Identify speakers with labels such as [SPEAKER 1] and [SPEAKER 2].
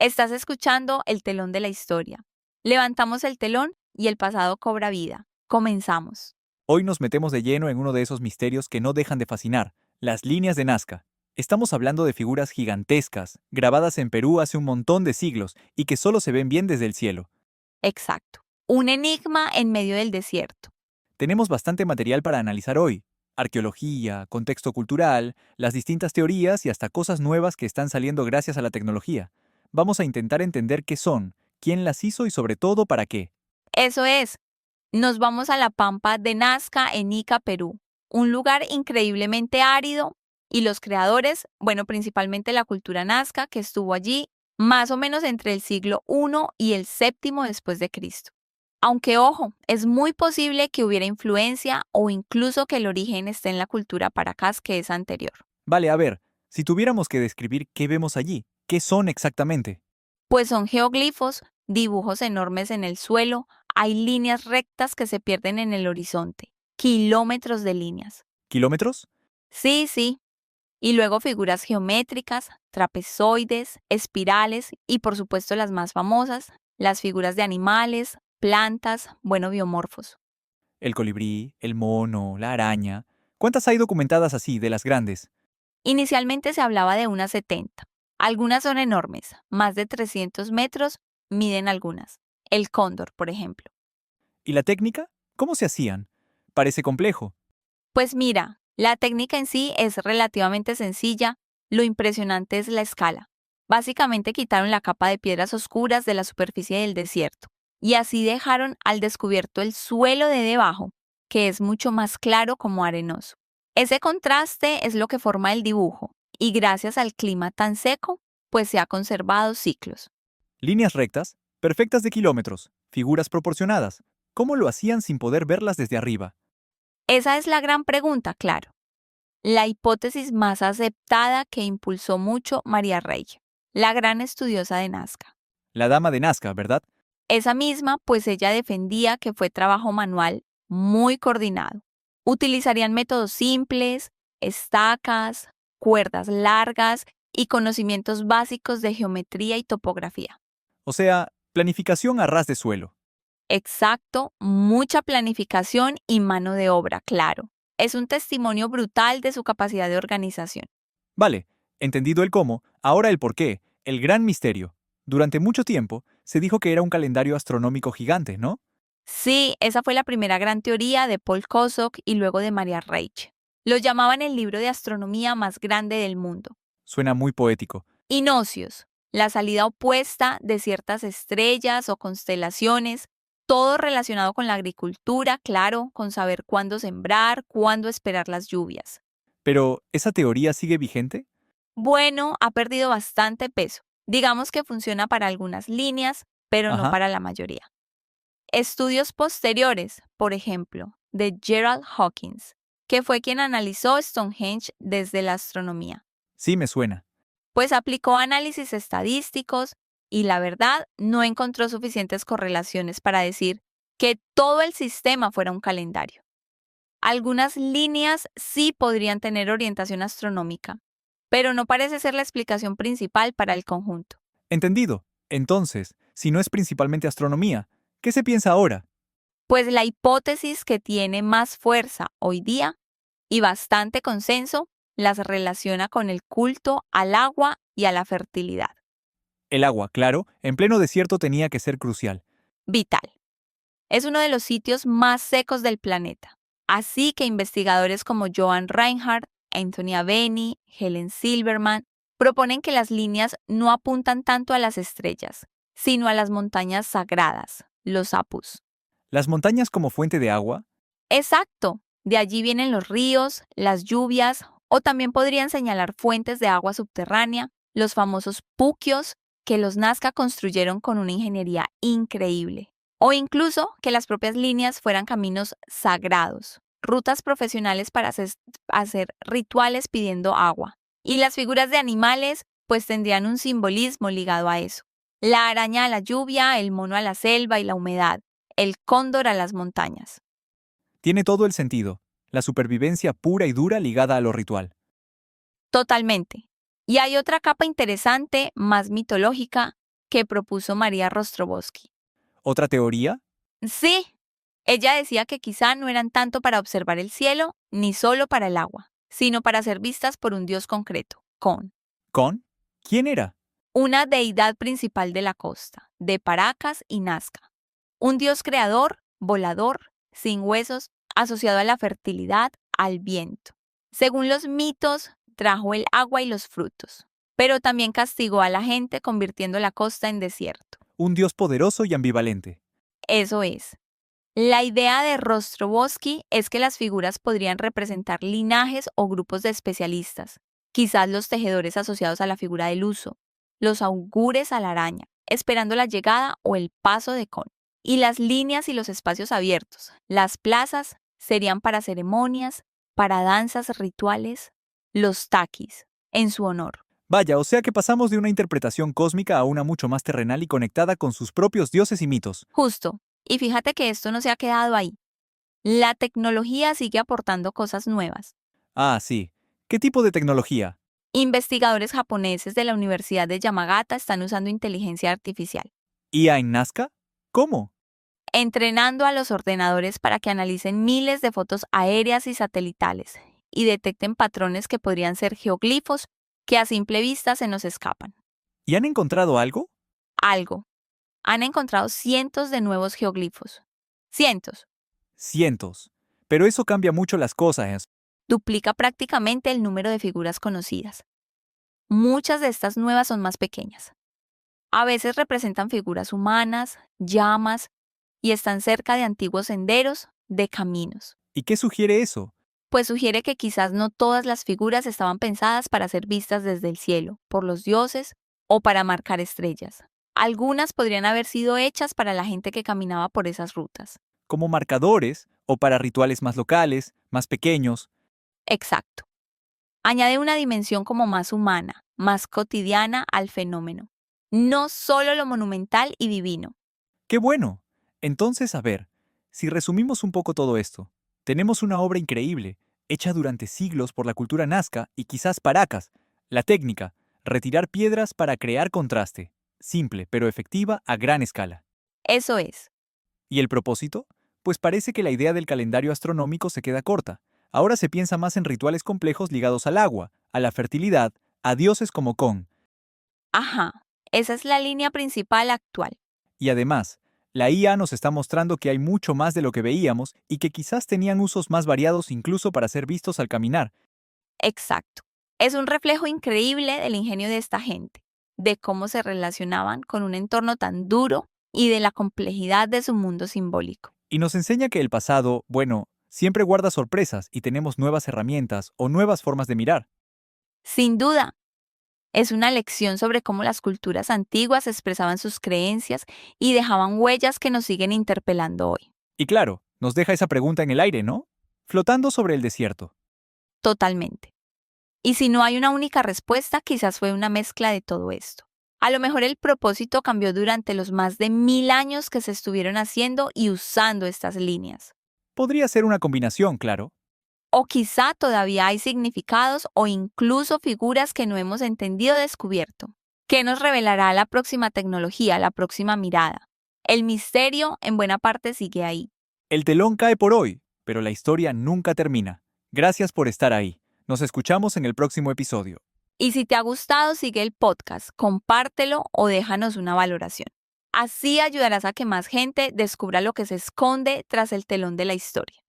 [SPEAKER 1] Estás escuchando el telón de la historia. Levantamos el telón y el pasado cobra vida. Comenzamos.
[SPEAKER 2] Hoy nos metemos de lleno en uno de esos misterios que no dejan de fascinar, las líneas de Nazca. Estamos hablando de figuras gigantescas, grabadas en Perú hace un montón de siglos y que solo se ven bien desde el cielo.
[SPEAKER 1] Exacto. Un enigma en medio del desierto.
[SPEAKER 2] Tenemos bastante material para analizar hoy. Arqueología, contexto cultural, las distintas teorías y hasta cosas nuevas que están saliendo gracias a la tecnología. Vamos a intentar entender qué son, quién las hizo y sobre todo para qué.
[SPEAKER 1] Eso es. Nos vamos a la pampa de Nazca en Ica, Perú. Un lugar increíblemente árido y los creadores, bueno, principalmente la cultura nazca que estuvo allí más o menos entre el siglo I y el VII después de Cristo. Aunque ojo, es muy posible que hubiera influencia o incluso que el origen esté en la cultura Paracas que es anterior.
[SPEAKER 2] Vale, a ver, si tuviéramos que describir qué vemos allí, ¿qué son exactamente?
[SPEAKER 1] Pues son geoglifos, dibujos enormes en el suelo, hay líneas rectas que se pierden en el horizonte, kilómetros de líneas.
[SPEAKER 2] ¿Kilómetros?
[SPEAKER 1] Sí, sí. Y luego figuras geométricas, trapezoides, espirales y por supuesto las más famosas, las figuras de animales, plantas, bueno, biomorfos.
[SPEAKER 2] El colibrí, el mono, la araña. ¿Cuántas hay documentadas así, de las grandes?
[SPEAKER 1] Inicialmente se hablaba de unas 70. Algunas son enormes, más de 300 metros miden algunas. El cóndor, por ejemplo.
[SPEAKER 2] ¿Y la técnica? ¿Cómo se hacían? Parece complejo.
[SPEAKER 1] Pues mira, la técnica en sí es relativamente sencilla, lo impresionante es la escala. Básicamente quitaron la capa de piedras oscuras de la superficie del desierto y así dejaron al descubierto el suelo de debajo, que es mucho más claro como arenoso. Ese contraste es lo que forma el dibujo y gracias al clima tan seco, pues se ha conservado ciclos.
[SPEAKER 2] Líneas rectas, perfectas de kilómetros, figuras proporcionadas. ¿Cómo lo hacían sin poder verlas desde arriba?
[SPEAKER 1] Esa es la gran pregunta, claro. La hipótesis más aceptada que impulsó mucho María Reige, la gran estudiosa de Nazca.
[SPEAKER 2] La dama de Nazca, ¿verdad?
[SPEAKER 1] Esa misma, pues ella defendía que fue trabajo manual muy coordinado. Utilizarían métodos simples, estacas, cuerdas largas y conocimientos básicos de geometría y topografía.
[SPEAKER 2] O sea, planificación a ras de suelo.
[SPEAKER 1] Exacto, mucha planificación y mano de obra, claro. Es un testimonio brutal de su capacidad de organización.
[SPEAKER 2] Vale, entendido el cómo, ahora el por qué, el gran misterio. Durante mucho tiempo se dijo que era un calendario astronómico gigante, ¿no?
[SPEAKER 1] Sí, esa fue la primera gran teoría de Paul Kosok y luego de Maria Reich. Lo llamaban el libro de astronomía más grande del mundo.
[SPEAKER 2] Suena muy poético.
[SPEAKER 1] Inocios, la salida opuesta de ciertas estrellas o constelaciones, todo relacionado con la agricultura, claro, con saber cuándo sembrar, cuándo esperar las lluvias.
[SPEAKER 2] Pero, ¿esa teoría sigue vigente?
[SPEAKER 1] Bueno, ha perdido bastante peso. Digamos que funciona para algunas líneas, pero no
[SPEAKER 2] Ajá,
[SPEAKER 1] para la mayoría. Estudios posteriores, por ejemplo, de Gerald Hawkins, que fue quien analizó Stonehenge desde la astronomía,
[SPEAKER 2] sí me suena.
[SPEAKER 1] pues aplicó análisis estadísticos y la verdad no encontró suficientes correlaciones para decir que todo el sistema fuera un calendario. Algunas líneas sí podrían tener orientación astronómica, pero no parece ser la explicación principal para el conjunto.
[SPEAKER 2] Entendido. Entonces, si no es principalmente astronomía, ¿qué se piensa ahora?
[SPEAKER 1] Pues la hipótesis que tiene más fuerza hoy día y bastante consenso las relaciona con el culto al agua y a la fertilidad.
[SPEAKER 2] El agua, claro, en pleno desierto tenía que ser crucial.
[SPEAKER 1] Vital. Es uno de los sitios más secos del planeta. Así que investigadores como Joan Reinhardt, Anthony Aveni, Helen Silverman proponen que las líneas no apuntan tanto a las estrellas, sino a las montañas sagradas, los apus.
[SPEAKER 2] Las montañas como fuente de agua,
[SPEAKER 1] Exacto, de allí vienen los ríos, las lluvias, o también podrían señalar fuentes de agua subterránea, los famosos puquios que los Nazca construyeron con una ingeniería increíble, o incluso que las propias líneas fueran caminos sagrados, rutas profesionales para hacer rituales pidiendo agua. Y las figuras de animales pues tendrían un simbolismo ligado a eso. La araña a la lluvia, el mono a la selva y la humedad, el cóndor a las montañas.
[SPEAKER 2] tiene todo el sentido. La supervivencia pura y dura ligada a lo ritual.
[SPEAKER 1] Totalmente. Y hay otra capa interesante, más mitológica, que propuso María Rostrovsky.
[SPEAKER 2] ¿Otra teoría?
[SPEAKER 1] Sí, ella decía que quizá no eran tanto para observar el cielo, ni solo para el agua, sino para ser vistas por un dios concreto, Con,
[SPEAKER 2] ¿Con? ¿Quién era?
[SPEAKER 1] una deidad principal de la costa, de Paracas y Nazca. Un dios creador, volador, sin huesos, asociado a la fertilidad, al viento. Según los mitos, trajo el agua y los frutos, pero también castigó a la gente convirtiendo la costa en desierto.
[SPEAKER 2] Un dios poderoso y ambivalente.
[SPEAKER 1] Eso es. La idea de Rostrovsky es que las figuras podrían representar linajes o grupos de especialistas, quizás los tejedores asociados a la figura del uso, los augures a la araña, esperando la llegada o el paso de Con. Y las líneas y los espacios abiertos, las plazas, serían para ceremonias, para danzas rituales, los taquis, en su honor.
[SPEAKER 2] Vaya, o sea que pasamos de una interpretación cósmica a una mucho más terrenal y conectada con sus propios dioses y mitos.
[SPEAKER 1] Justo. Y fíjate que esto no se ha quedado ahí. La tecnología sigue aportando cosas nuevas.
[SPEAKER 2] Ah, sí. ¿Qué tipo de tecnología?
[SPEAKER 1] Investigadores japoneses de la Universidad de Yamagata están usando inteligencia artificial,
[SPEAKER 2] ¿IA en Nazca? ¿Cómo?
[SPEAKER 1] entrenando a los ordenadores para que analicen miles de fotos aéreas y satelitales y detecten patrones que podrían ser geoglifos que a simple vista se nos escapan.
[SPEAKER 2] ¿Y han encontrado algo?
[SPEAKER 1] Algo. Han encontrado cientos de nuevos geoglifos. Cientos.
[SPEAKER 2] Cientos. Pero eso cambia mucho las cosas.
[SPEAKER 1] Duplica prácticamente el número de figuras conocidas. Muchas de estas nuevas son más pequeñas. A veces representan figuras humanas, llamas, y están cerca de antiguos senderos, de caminos.
[SPEAKER 2] ¿Y qué sugiere eso?
[SPEAKER 1] Pues sugiere que quizás no todas las figuras estaban pensadas para ser vistas desde el cielo, por los dioses o para marcar estrellas. Algunas podrían haber sido hechas para la gente que caminaba por esas rutas.
[SPEAKER 2] ¿Como marcadores o para rituales más locales, más pequeños?
[SPEAKER 1] Exacto. Añade una dimensión como más humana, más cotidiana al fenómeno. No solo lo monumental y divino.
[SPEAKER 2] ¡Qué bueno! Entonces, a ver, si resumimos un poco todo esto, tenemos una obra increíble, hecha durante siglos por la cultura nazca y quizás Paracas. La técnica, retirar piedras para crear contraste. Simple, pero efectiva a gran escala.
[SPEAKER 1] Eso es.
[SPEAKER 2] ¿Y el propósito? Pues parece que la idea del calendario astronómico se queda corta. Ahora se piensa más en rituales complejos ligados al agua, a la fertilidad, a dioses como Con.
[SPEAKER 1] Ajá. Esa es la línea principal actual.
[SPEAKER 2] Y además, la IA nos está mostrando que hay mucho más de lo que veíamos y que quizás tenían usos más variados incluso para ser vistos al caminar.
[SPEAKER 1] Exacto. Es un reflejo increíble del ingenio de esta gente, de cómo se relacionaban con un entorno tan duro y de la complejidad de su mundo simbólico.
[SPEAKER 2] Y nos enseña que el pasado, bueno, siempre guarda sorpresas y tenemos nuevas herramientas o nuevas formas de mirar.
[SPEAKER 1] Sin duda, es una lección sobre cómo las culturas antiguas expresaban sus creencias y dejaban huellas que nos siguen interpelando hoy.
[SPEAKER 2] Y claro, nos deja esa pregunta en el aire, ¿no? Flotando sobre el desierto.
[SPEAKER 1] Totalmente. Y si no hay una única respuesta, quizás fue una mezcla de todo esto. A lo mejor el propósito cambió durante los más de 1000 años que se estuvieron haciendo y usando estas líneas.
[SPEAKER 2] Podría ser una combinación, claro.
[SPEAKER 1] O quizá todavía hay significados o incluso figuras que no hemos entendido o descubierto. ¿Qué nos revelará la próxima tecnología, la próxima mirada? El misterio en buena parte sigue ahí.
[SPEAKER 2] El telón cae por hoy, pero la historia nunca termina. Gracias por estar ahí. Nos escuchamos en el próximo episodio.
[SPEAKER 1] Y si te ha gustado, sigue el podcast, compártelo o déjanos una valoración. Así ayudarás a que más gente descubra lo que se esconde tras el telón de la historia.